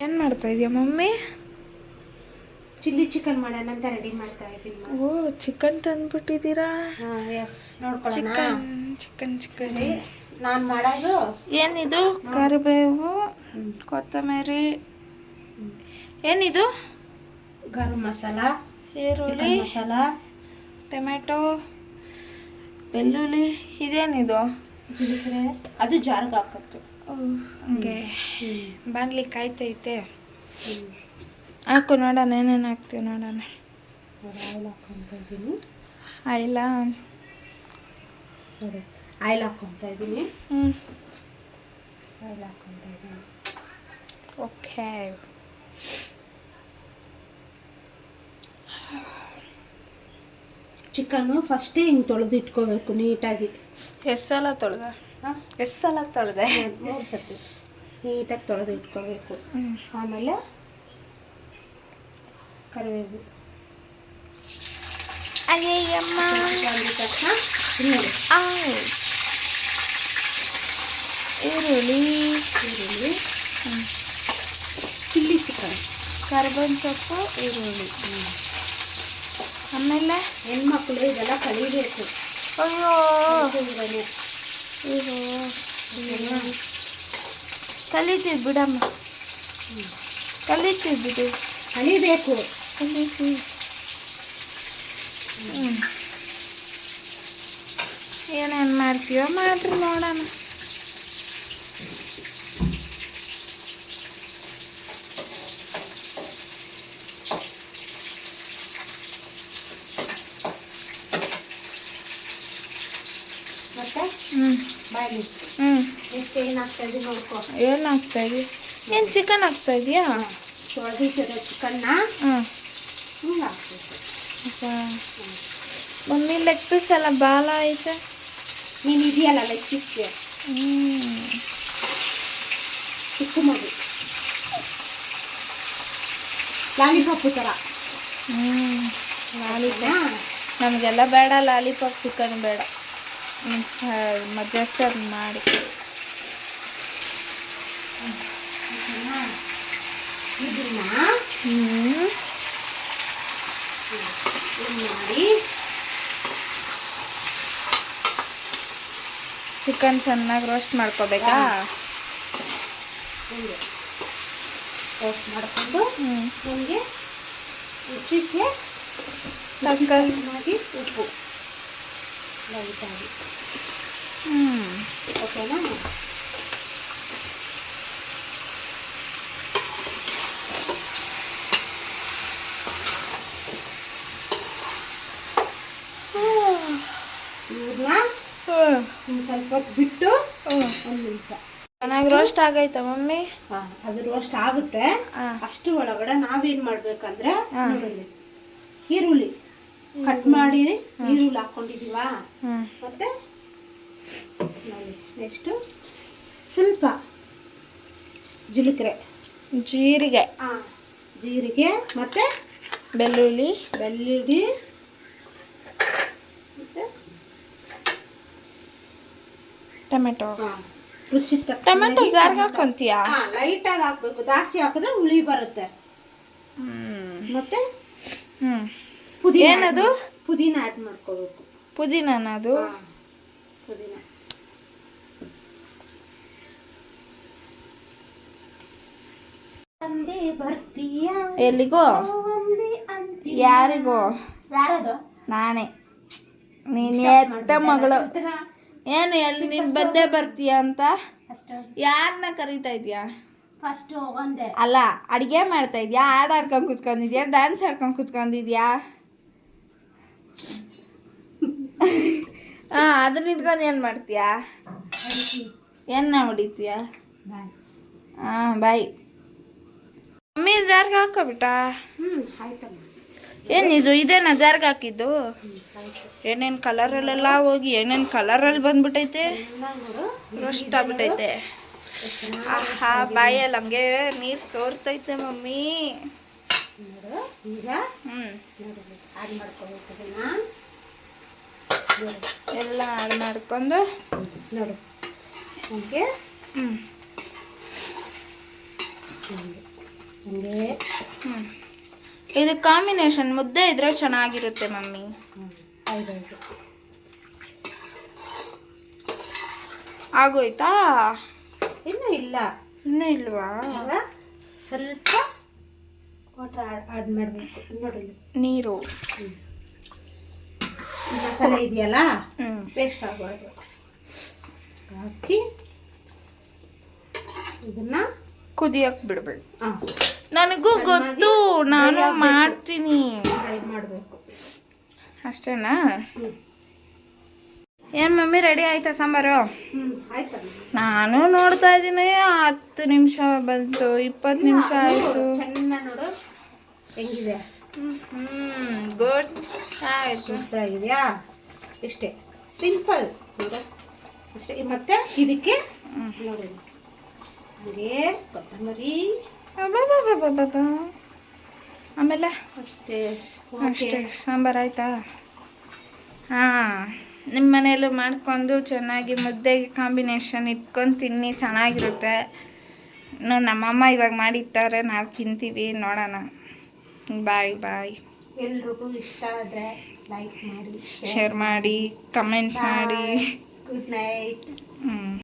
ಏನು ಮಾಡ್ತಾ ಇದೀಯ ಮಮ್ಮಿ? ಚಿಲ್ಲಿ ಚಿಕನ್ ಮಾಡೋಣ ಅಂತ ರೆಡಿ ಮಾಡ್ತಾ ಇದ್ದೀನಿ. ಓ, ಚಿಕನ್ ತಂದ್ಬಿಟ್ಟಿದ್ದೀರಾ? ಎಸ್, ನೋಡ್ಕೊಳ್ಳೋಣ. ಚಿಕನ್ ನಾನು ಮಾಡೋದು ಏನಿದು? ಕರಿಬೇವು, ಕೊತ್ತಂಬರಿ, ಏನಿದು? ಗರಂ ಮಸಾಲ, ಈರುಳ್ಳಿ, ಮಸಾಲ, ಟೊಮೆಟೊ, ಬೆಳ್ಳುಳ್ಳಿ. ಇದೇನಿದು? ಅದು ಜಾರ್ಗೆ ಹಾಕತ್ತು. ಹಂಗೆ ಬಾಣ್ಲಿ ಕಾಯ್ತೈತೆ. ಹಾಕು ನೋಡೋಣ, ಏನೇನು ಹಾಕ್ತೀವಿ ನೋಡೋಣ. ಆಯಿಲ್ ಹಾಕ್ಕೊತಾ ಇದ್ದೀನಿ. ಆಯಿಲ? ನೋಡಿ, ಆಯಿಲ್ ಹಾಕ್ಕೊತಾ ಇದ್ದೀನಿ. ಆಯಿಲ್ ಹಾಕ್ಕೊತಾ ಇದ್ದೀನಿ. ಓಕೆ. ಚಿಕನ್ನು ಫಸ್ಟೇ ಹಿಂಗೆ ತೊಳೆದು ಇಟ್ಕೋಬೇಕು ನೀಟಾಗಿ. ಎಷ್ಟು ಸಲ ತೊಳೆದೆ? ಎಷ್ಟು ಸಲ ತೊಳೆದೆ? 3 ಸತಿ ನೀಟಾಗಿ ತೊಳೆದು ಇಟ್ಕೋಬೇಕು. ಆಮೇಲೆ ಕರಿಬೇವು, ಅಯ್ಯಮ್ಮ, ಈರುಳ್ಳಿ, ಚಿಲ್ಲಿ ಚಿಕನ್, ಕರ್ಬೇವಿನ ಸೊಪ್ಪು, ಈರುಳ್ಳಿ. ಆಮೇಲೆ ಹೆಣ್ಮಕ್ಳು ಇದೆಲ್ಲ ಕಲಿಬೇಕು. ಅಯ್ಯೋ ಕಲಿತೀವಿ ಬಿಡಮ್ಮ, ಕಲಿತೀವಿ ಬಿಡು, ಕಲಿಬೇಕು. ಕಲಿತೀವಿ. ಏನೇನು ಮಾಡ್ತೀವೋ ಮಾಡ್ರಿ ನೋಡೋಣ. ಮತ್ತೆ ಬಾಯಿ ಎಷ್ಟು ಏನು ಹಾಕ್ತಾ ಇದ್ದೀವಿ ನೋಡ್ಕೊ. ಏನು ಹಾಕ್ತಾ ಇದೀಯ? ಏನು ಚಿಕನ್ ಹಾಕ್ತಾ ಇದೆಯಾ? ತೊಳೆದಿಟ್ಟಿರೋ ಚಿಕನ್ನ ಹಿಂಗೆ ಹಾಕ್ಬೇಕು. ಮಮ್ಮಿ ಲೆಗ್ ಪೀಸ್ ಎಲ್ಲ ಬಾಲ ಐತೆ. ನೀನು ಇದೆಯಲ್ಲ ಲೆಗ್ ಪೀಸ್ಗೆ ಚಿಕ್ಕ ಮಗು ಲಾಲಿಪಾಪು ಥರ. ಲಾಲಿಪಾಪ್ ನಮಗೆಲ್ಲ ಬೇಡ, ಲಾಲಿಪಾಪ್ ಚಿಕನ್ ಬೇಡ. ಮಧ್ಯಸ್ಥ ಮಾಡಿ ಮಾಡಿ ಚಿಕನ್ ಚೆನ್ನಾಗಿ ರೋಸ್ಟ್ ಮಾಡ್ಕೋಬೇಕಾ? ರೋಸ್ಟ್ ಮಾಡಿಕೊಂಡು ನಮಗೆ ರುಚಿಗೆ ತಕ್ಕನಾಗಿ ಉಪ್ಪು ಲೈಟಾಗಿ. ಓಕೆನಾ? ಸ್ವಲ್ಪ ಹೊತ್ತು ಬಿಟ್ಟು 1 ನಿಮಿಷ ಚೆನ್ನಾಗಿ ರೋಸ್ಟ್ ಆಗೈತಾ ಮಮ್ಮಿ? ಅದು ರೋಸ್ಟ್ ಆಗುತ್ತೆ. ಅಷ್ಟು ಒಳಗಡೆ ನಾವೇನ್ ಮಾಡ್ಬೇಕಂದ್ರೆ ಈರುಳ್ಳಿ ಕಟ್ ಮಾಡಿ ಈರುಳ್ಳಿ ಹಾಕೊಂಡಿದೀವ. ಮತ್ತೆ ನೆಕ್ಸ್ಟ್ ಸ್ವಲ್ಪ ಜೀರಿಗೆ ಮತ್ತೆ ಬೆಳ್ಳುಳ್ಳಿ ಮತ್ತೆ ಟೊಮೆಟೊ. ರುಚಿ ಟೊಮೆಟೊ ಜಾರ್ಗೆ ಹಾಕೊಂತೀಯಾ? ಲೈಟಾಗಿ ಹಾಕ್ಬೇಕು, ಜಾಸ್ತಿ ಹಾಕಿದ್ರೆ ಹುಳಿ ಬರುತ್ತೆ. ಮತ್ತೆ ಏನದು? ಪುದೀನ ಆ್ಯಡ್ ಮಾಡ್ಕೋಬೇಕು. ಪುದೀನನ? ಅದು ಪುದೀನ ಎಲ್ಲಿಗೋ? ಯಾರಿಗೋ? ಯಾರದು? ನಾನೇ. ನೀನು ಎತ್ತ ಮಗಳು. ಏನು ಎಲ್ಲಿ ನೀನು ಬಂದೇ ಬರ್ತೀಯ ಅಂತ ಯಾರನ್ನ ಕರೀತಾ ಇದೀಯಾ? ಅಲ್ಲ, ಅಡುಗೆ ಮಾಡ್ತಾ ಇದೆಯಾ? ಹಾಡು ಆಡ್ಕೊಂಡು ಕೂತ್ಕೊಂಡಿದ್ಯಾ? ಡ್ಯಾನ್ಸ್ ಆಡ್ಕೊಂಡು ಕೂತ್ಕೊಂಡಿದ್ಯಾ? ಅದನ್ನ ಇಟ್ಕೊಂಡು ಏನು ಮಾಡ್ತೀಯಾ? ಎನ್ನ ಹೊಡಿತೀಯ? ಬಾಯ್. ಮಮ್ಮಿ ಜಾರ್ಗೆ ಹಾಕೋಬಿಟ್ಟ? ಏನಿದು? ಇದೇನಾ ಜಾರ್ಗೆ ಹಾಕಿದ್ದು? ಏನೇನು ಕಲರಲ್ಲೆಲ್ಲ ಹೋಗಿ ಏನೇನು ಕಲರಲ್ಲಿ ಬಂದ್ಬಿಟ್ಟೈತೆ, ರೋಸ್ಟ್ ಆಗ್ಬಿಟ್ಟೈತೆ. ಆಹಾ, ಬಾಯಲ್ಲಿ ಹಂಗೆ ನೀರು ಸೋರ್ತೈತೆ ಮಮ್ಮಿ. ಎಲ್ಲ ಆಡ್ ಮಾಡ್ಕೊಂಡು ನೋಡು. ಹಂಗೆ ಇದು ಕಾಂಬಿನೇಷನ್ ಮುದ್ದೆ ಇದ್ರೆ ಚೆನ್ನಾಗಿರುತ್ತೆ ಮಮ್ಮಿ. ಹೌದೌದು. ಆಗೋಯ್ತಾ? ಇನ್ನೂ ಇಲ್ಲ. ಇನ್ನೂ ಇಲ್ವಾ? ಈಗ ಸ್ವಲ್ಪ ವಾಟರ್ ಆ್ಯಡ್ ಮಾಡಬೇಕು. ನೋಡಿ ನೀರು. ಮಸಾಲೆ ಇದೆಯಲ್ಲ ಹ್ಞೂ ಪೇಸ್ಟ್ ಆಗಬಾರ್ದು. ಹಾಕಿ ಇದನ್ನ ಕುದಿಯಕ್ಕೆ ಬಿಡ್ಬೇಕು. ಹಾಂ ನನಗೂ ಗೊತ್ತು, ನಾನು ಮಾಡ್ತೀನಿ. ಫ್ರೈ ಮಾಡಬೇಕು ಅಷ್ಟೇನಾ? ಏನು ಮಮ್ಮಿ ರೆಡಿ ಆಯ್ತಾ ಸಾಂಬಾರು? ಆಯ್ತಲ್ಲ. ನಾನು ನೋಡ್ತಾ ಇದ್ದೀನಿ 10 ನಿಮಿಷ ಬಂತು, 20 ನಿಮಿಷ ಆಯಿತು. ಚೆನ್ನಾಗಿ ನೋಡು ಹೆಂಗಿದೆ. ಗುಡ್ ಆಯಿತು. ಸೂಪರ್ ಆಗಿದೆಯಾ? ಇಷ್ಟೇ ಸಿಂಪಲ್ ನೋಡು ಅಷ್ಟೇ. ಮತ್ತೆ ಇದಕ್ಕೆ ನೋಡಿ ಹಾಗೆ ಕೊತ್ತಂಬರಿ ಆಮೇಲೆ ಅಷ್ಟೇ. ಅಷ್ಟೇ ಸಾಂಬಾರು ಆಯಿತಾ? ಹಾಂ, ನಿಮ್ಮ ಮನೆಯಲ್ಲೂ ಮಾಡ್ಕೊಂಡು ಚೆನ್ನಾಗಿ ಮುದ್ದೆಗೆ ಕಾಂಬಿನೇಷನ್ ಇಟ್ಕೊಂಡು ತಿನ್ನಿ, ಚೆನ್ನಾಗಿರುತ್ತೆ. ನಮ್ಮಮ್ಮ ಇವಾಗ ಮಾಡಿಟ್ಟಾರೆ, ನಾವು ತಿಂತೀವಿ, ನೋಡೋಣ. ಬಾಯ್ ಬಾಯ್. ಎಲ್ರಿಗೂ ಇಷ್ಟ ಆದರೆ ಲೈಕ್ ಮಾಡಿ, ಶೇರ್ ಮಾಡಿ, ಕಮೆಂಟ್ ಮಾಡಿ. Good night.